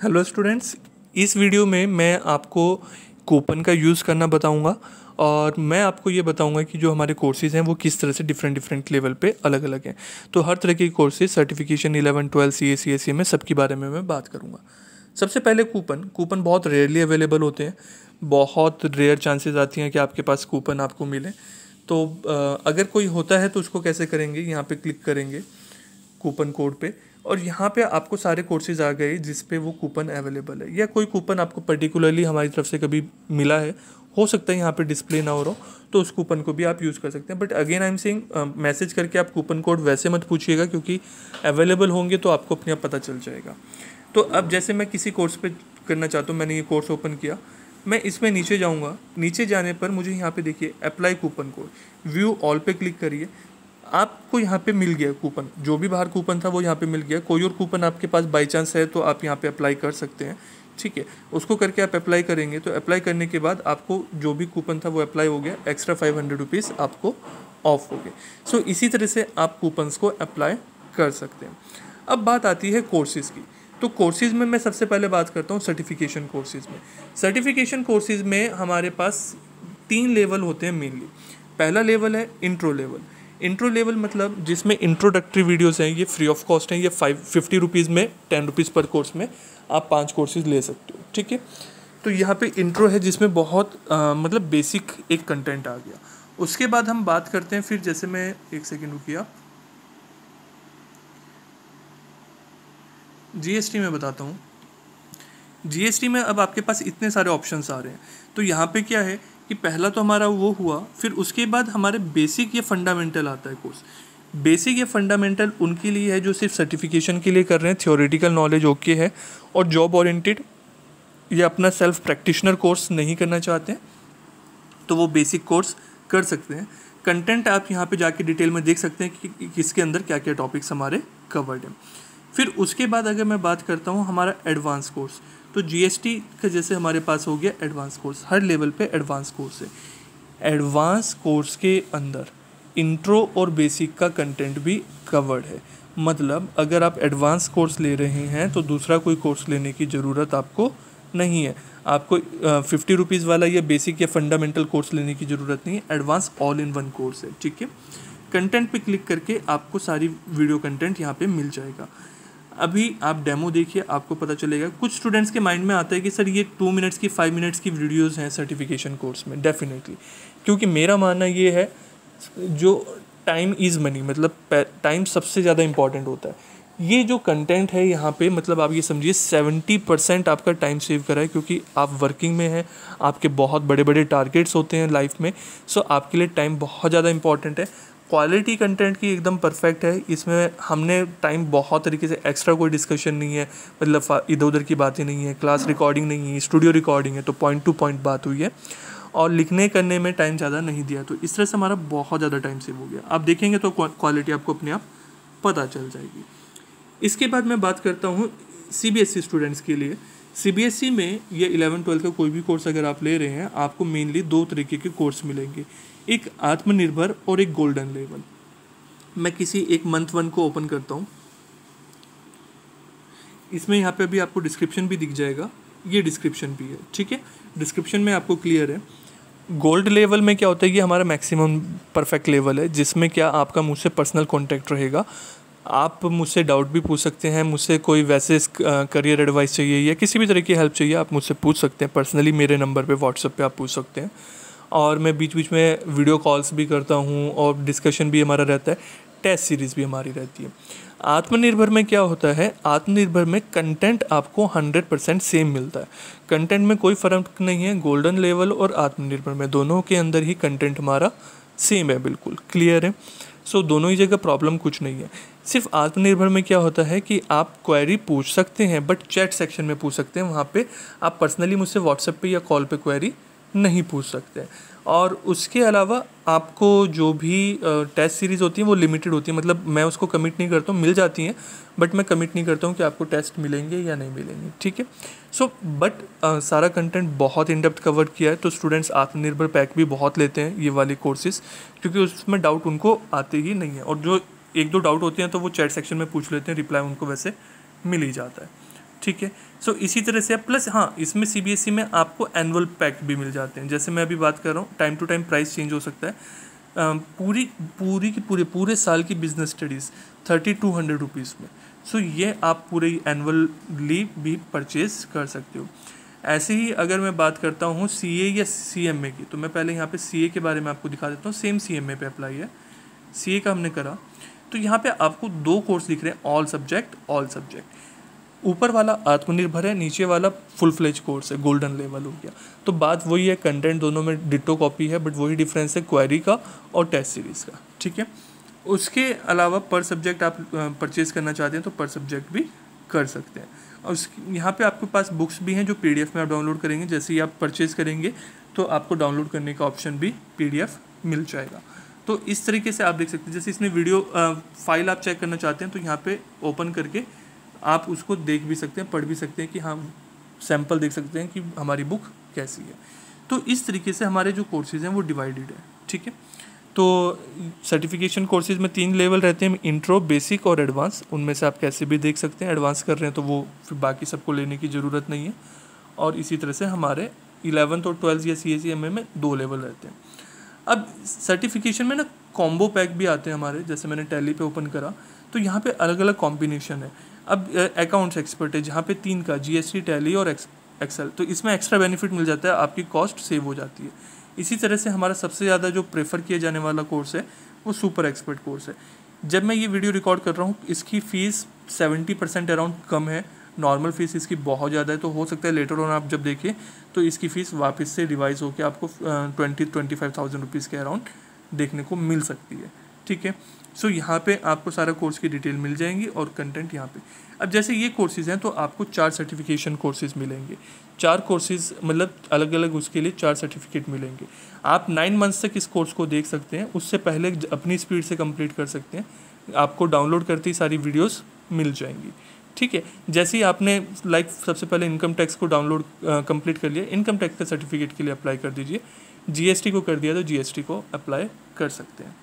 Hello students, इस video में मैं आपको कूपन का यूज़ करना बताऊंगा और मैं आपको ये बताऊंगा कि जो हमारे कोर्सेज़ हैं वो किस तरह से डिफरेंट लेवल पे अलग अलग हैं। तो हर तरह के कोर्सेज सर्टिफिकेशन 11 12 CA में सबके बारे में मैं बात करूंगा। सबसे पहले कूपन बहुत रेयरली अवेलेबल होते हैं। बहुत रेयर चांसेस आती हैं कि आपके पास कूपन आपको मिले। तो अगर कोई होता है तो उसको कैसे करेंगे, यहाँ पे क्लिक करेंगे कूपन कोड पे और यहाँ पे आपको सारे कोर्सेज आ गए जिस पे वो कूपन अवेलेबल है, या कोई कूपन आपको पर्टिकुलरली हमारी तरफ से कभी मिला है, हो सकता है यहाँ पे डिस्प्ले ना हो रहा हो, तो उस कूपन को भी आप यूज़ कर सकते हैं। But again I am saying, message करके आप कूपन कोड वैसे मत पूछिएगा क्योंकि अवेलेबल होंगे तो आपको अपने आप पता चल जाएगा। तो अब जैसे मैं किसी कोर्स पे करना चाहता हूँ, मैंने ये कोर्स ओपन किया, मैं इसमें नीचे जाऊँगा। नीचे जाने पर मुझे यहाँ पे देखिए apply coupon code, view all पे क्लिक करिए। आपको यहाँ पे मिल गया कूपन, जो भी बाहर कूपन था वो यहाँ पे मिल गया। कोई और कूपन आपके पास बाई चांस है तो आप यहाँ पे अप्लाई कर सकते हैं, ठीक है। उसको करके आप अप्लाई करेंगे तो अप्लाई करने के बाद आपको जो भी कूपन था वो अप्लाई हो गया, एक्स्ट्रा 500 रुपीज़ आपको ऑफ हो गए। सो इसी तरह से आप कूपन्स को अप्लाई कर सकते हैं। अब बात आती है कोर्सेज़ की। तो कोर्सेज़ में मैं सबसे पहले बात करता हूँ सर्टिफिकेशन कोर्सेज़ में। सर्टिफिकेशन कोर्सेज़ में हमारे पास 3 लेवल होते हैं मेनली। पहला लेवल है इंट्रो लेवल। इंट्रो लेवल मतलब जिसमें इंट्रोडक्टरी वीडियोस हैं, ये फ्री ऑफ कॉस्ट हैं। ये 50 रुपीज़ में 10 रुपीज़ पर कोर्स में आप 5 कोर्सेज ले सकते हो, ठीक है। तो यहाँ पे इंट्रो है जिसमें बहुत मतलब बेसिक एक कंटेंट आ गया। उसके बाद हम बात करते हैं, फिर जैसे मैं एक सेकेंड रुकिए, जीएसटी में बताता हूँ। जीएसटी में अब आपके पास इतने सारे ऑप्शंस आ रहे हैं। तो यहाँ पे क्या है कि पहला तो हमारा वो हुआ, फिर उसके बाद हमारे बेसिक या फंडामेंटल आता है कोर्स। बेसिक या फंडामेंटल उनके लिए है जो सिर्फ सर्टिफिकेशन के लिए कर रहे हैं, थ्योरेटिकल नॉलेज ओके है और जॉब ओरिएंटेड या अपना सेल्फ प्रैक्टिशनर कोर्स नहीं करना चाहते हैं तो वो बेसिक कोर्स कर सकते हैं। कंटेंट आप यहाँ पे जाके डिटेल में देख सकते हैं कि किसके अंदर क्या क्या टॉपिक्स हमारे कवर्ड हैं। फिर उसके बाद अगर मैं बात करता हूँ हमारा एडवांस कोर्स, तो जीएसटी का जैसे हमारे पास हो गया एडवांस कोर्स, हर लेवल पे एडवांस कोर्स है। एडवांस कोर्स के अंदर इंट्रो और बेसिक का कंटेंट भी कवर्ड है। मतलब अगर आप एडवांस कोर्स ले रहे हैं तो दूसरा कोई कोर्स लेने की ज़रूरत आपको नहीं है। आपको 50 रुपीज़ वाला या बेसिक या फंडामेंटल कोर्स लेने की ज़रूरत नहीं है। Advance all in one course है, ठीक है। कंटेंट पे क्लिक करके आपको सारी वीडियो कंटेंट यहाँ पे मिल जाएगा। अभी आप डेमो देखिए, आपको पता चलेगा। कुछ स्टूडेंट्स के माइंड में आता है कि सर ये 2 मिनट्स की 5 मिनट्स की वीडियोस हैं सर्टिफिकेशन कोर्स में। डेफिनेटली, क्योंकि मेरा मानना ये है जो टाइम इज़ मनी, मतलब टाइम सबसे ज़्यादा इंपॉर्टेंट होता है। ये जो कंटेंट है यहाँ पे, मतलब आप ये समझिए 70% आपका टाइम सेव करा है, क्योंकि आप वर्किंग में हैं, आपके बहुत बड़े बड़े टारगेट्स होते हैं लाइफ में। सो आपके लिए टाइम बहुत ज़्यादा इंपॉर्टेंट है। क्वालिटी कंटेंट की एकदम परफेक्ट है। इसमें हमने टाइम बहुत तरीके से, एक्स्ट्रा कोई डिस्कशन नहीं है, मतलब इधर उधर की बातें नहीं है, क्लास रिकॉर्डिंग नहीं है, स्टूडियो रिकॉर्डिंग है, तो पॉइंट टू पॉइंट बात हुई है और लिखने करने में टाइम ज़्यादा नहीं दिया। तो इस तरह से हमारा बहुत ज़्यादा टाइम सेव हो गया। आप देखेंगे तो क्वालिटी आपको अपने आप पता चल जाएगी। इसके बाद मैं बात करता हूँ सीबीएसई स्टूडेंट्स के लिए। सीबीएसई में ये 11-12 का कोई भी कोर्स अगर आप ले रहे हैं, आपको मेनली 2 तरीके के कोर्स मिलेंगे, एक आत्मनिर्भर और एक गोल्डन लेवल। मैं किसी एक मंथ 1 को ओपन करता हूँ। इसमें यहाँ पे अभी आपको डिस्क्रिप्शन भी दिख जाएगा, ये डिस्क्रिप्शन भी है, ठीक है। डिस्क्रिप्शन में आपको क्लियर है। गोल्ड लेवल में क्या होता है, ये हमारा मैक्सिमम परफेक्ट लेवल है, जिसमें क्या आपका मुझसे पर्सनल कॉन्टैक्ट रहेगा। आप मुझसे डाउट भी पूछ सकते हैं, मुझसे कोई वैसे करियर एडवाइस चाहिए या किसी भी तरह की हेल्प चाहिए, आप मुझसे पूछ सकते हैं पर्सनली। मेरे नंबर पे व्हाट्सएप पे आप पूछ सकते हैं। और मैं बीच बीच में वीडियो कॉल्स भी करता हूँ और डिस्कशन भी हमारा रहता है, टेस्ट सीरीज़ भी हमारी रहती है। आत्मनिर्भर में क्या होता है, आत्मनिर्भर में कंटेंट आपको 100% सेम मिलता है। कंटेंट में कोई फ़र्क नहीं है। गोल्डन लेवल और आत्मनिर्भर में दोनों के अंदर ही कंटेंट हमारा सेम है, बिल्कुल क्लियर है। सो दोनों ही जगह प्रॉब्लम कुछ नहीं है। सिर्फ आत्मनिर्भर में क्या होता है कि आप क्वेरी पूछ सकते हैं, बट चैट सेक्शन में पूछ सकते हैं। वहाँ पे आप पर्सनली मुझसे व्हाट्सएप पे या कॉल पे क्वेरी नहीं पूछ सकते। और उसके अलावा आपको जो भी टेस्ट सीरीज़ होती है वो लिमिटेड होती है, मतलब मैं उसको कमिट नहीं करता हूँ, मिल जाती हैं बट मैं कमिट नहीं करता हूँ कि आपको टेस्ट मिलेंगे या नहीं मिलेंगे, ठीक है। सो बट सारा कंटेंट बहुत इन डेप्थ कवर किया है। तो स्टूडेंट्स आत्मनिर्भर पैक भी बहुत लेते हैं ये वाले कोर्सेज, क्योंकि उसमें डाउट उनको आते ही नहीं है, और जो 1-2 डाउट होते हैं तो वो चैट सेक्शन में पूछ लेते हैं, रिप्लाई उनको वैसे मिल ही जाता है। ठीक है। सो इसी तरह से प्लस हाँ, इसमें CBSE में आपको एनुअल पैक भी मिल जाते हैं। जैसे मैं अभी बात कर रहा हूँ, time to time price change हो सकता है। पूरे साल की बिजनेस स्टडीज़ 3200 रुपीज़ में। सो ये आप पूरे एनुअली भी परचेज कर सकते हो। ऐसे ही अगर मैं बात करता हूँ CA या CMA की, तो मैं पहले यहाँ पे CA के बारे में आपको दिखा देता हूँ। सेम CMA पे अप्लाई है। CA का हमने करा तो यहाँ पे आपको 2 कोर्स दिख रहे हैं, ऑल सब्जेक्ट। ऊपर वाला आत्मनिर्भर है, नीचे वाला फुल फ्लेज कोर्स है, गोल्डन लेवल हो गया। तो बात वही है, कंटेंट दोनों में डिटो कॉपी है, बट वही डिफरेंस है क्वेरी का और टेस्ट सीरीज़ का, ठीक है। उसके अलावा पर सब्जेक्ट आप परचेज़ करना चाहते हैं तो पर सब्जेक्ट भी कर सकते हैं। और यहाँ पे आपके पास बुक्स भी हैं जो PDF में आप डाउनलोड करेंगे। जैसे ही आप परचेज़ करेंगे तो आपको डाउनलोड करने का ऑप्शन भी PDF मिल जाएगा। तो इस तरीके से आप देख सकते हैं। जैसे इसमें वीडियो फाइल आप चेक करना चाहते हैं तो यहाँ पे ओपन करके आप उसको देख भी सकते हैं, पढ़ भी सकते हैं कि हाँ, सैम्पल देख सकते हैं कि हमारी बुक कैसी है। तो इस तरीके से हमारे जो कोर्सेज़ हैं वो डिवाइडेड है, ठीक है। तो सर्टिफिकेशन कोर्सेज़ में 3 लेवल रहते हैं, इंट्रो, बेसिक और एडवांस। उनमें से आप कैसे भी देख सकते हैं। एडवांस कर रहे हैं तो वो फिर बाकी सबको लेने की ज़रूरत नहीं है। और इसी तरह से हमारे 11th और 12th या CA/CMA में 2 लेवल रहते हैं। अब सर्टिफिकेशन में ना कॉम्बो पैक भी आते हैं हमारे। जैसे मैंने टैली पे ओपन करा तो यहाँ पे अलग अलग कॉम्बिनेशन है। अब अकाउंट्स एक्सपर्ट है जहाँ पे 3 का GST, टैली और एक्सेल, तो इसमें एक्स्ट्रा बेनिफिट मिल जाता है, आपकी कॉस्ट सेव हो जाती है। इसी तरह से हमारा सबसे ज़्यादा जो प्रेफर किया जाने वाला कोर्स है वो सुपर एक्सपर्ट कोर्स है। जब मैं ये वीडियो रिकॉर्ड कर रहा हूँ इसकी फ़ीस 70% अराउंड कम है। नॉर्मल फ़ीस इसकी बहुत ज़्यादा है, तो हो सकता है लेटर ऑन आप जब देखिए तो इसकी फ़ीस वापस से रिवाइज़ होकर आपको 20-25,000 रुपीज़ के अराउंड देखने को मिल सकती है, ठीक है। सो यहाँ पे आपको सारा कोर्स की डिटेल मिल जाएंगी और कंटेंट यहाँ पे। अब जैसे ये कोर्सेज़ हैं तो आपको 4 सर्टिफिकेशन कोर्सेज़ मिलेंगे। 4 कोर्सेज़ मतलब अलग अलग, उसके लिए 4 सर्टिफिकेट मिलेंगे। आप 9 मंथ्स तक इस कोर्स को देख सकते हैं, उससे पहले अपनी स्पीड से कंप्लीट कर सकते हैं। आपको डाउनलोड करते ही सारी वीडियोस मिल जाएंगी, ठीक है। जैसे ही आपने सबसे पहले इनकम टैक्स को डाउनलोड कंप्लीट कर लिया, इनकम टैक्स का सर्टिफिकेट के लिए अप्लाई कर दीजिए। GST को कर दिया तो GST को अप्लाई कर सकते हैं।